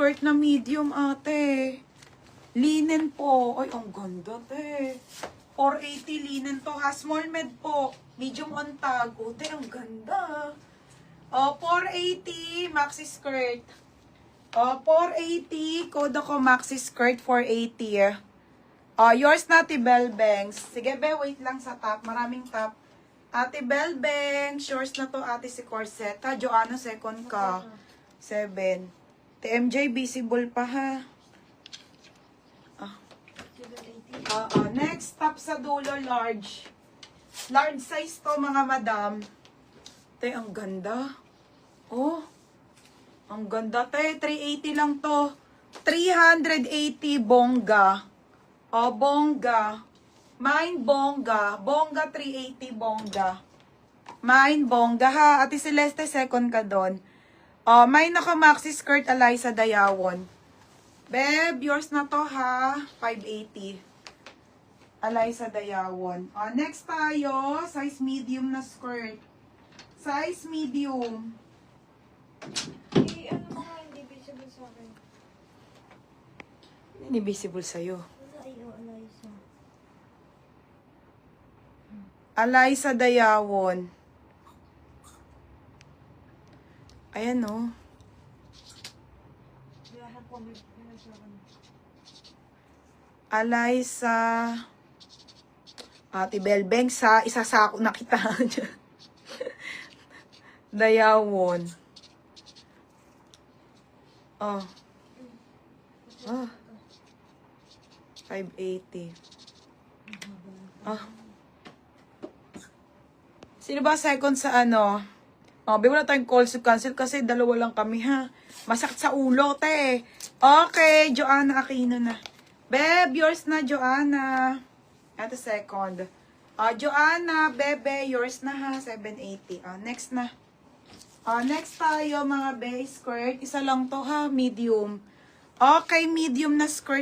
skirt na medium, ate. Linen po. Ay, ang ganda, te. 480 linen to ha. Small med po. Medium on tag. O, te, ang ganda. 480 maxi skirt. 480. Code ako maxi skirt, 480. Yours na, Ate Bell Banks. Sige, be, wait lang sa top. Maraming top. Ate Bell Banks. Yours na to, ate, si Corset. Ha, Joanna, second ka. 7. TMJ, visible pa, ha. Next, top sa dulo, large. Large size to, mga madam. Te, ang ganda. Oh, ang ganda, te. 380 lang to. 380, bongga. Bongga. Mine, bongga. Bongga, 380, bongga. Mine, bongga, ha. Ate Celeste, second ka doon. Mine ako, maxi skirt, Eliza Dayawon. Beb, yours na to, ha. 580. Eliza Dayawon. Next tayo, size medium na skirt. Size medium. Ano mo nga, hindi visible sa akin. Hindi visible sa'yo. Eliza. Eliza Dayawon. Ayan, oh. Eliza. Ate Belbeng, sa isasako na kita. Dayawon. 580. Sino ba second sa ano? Wala tayong calls to cancel kasi dalawa lang kami, ha. Masakit sa ulo, te. Okay, Joanna Aquino na. Beb, yours na, Joanna. Ito second. Joanna, Bebe, yours na, ha. 780. Next na. Next tayo, mga base skirt. Isa lang to, ha. Medium. Okay, medium na skirt.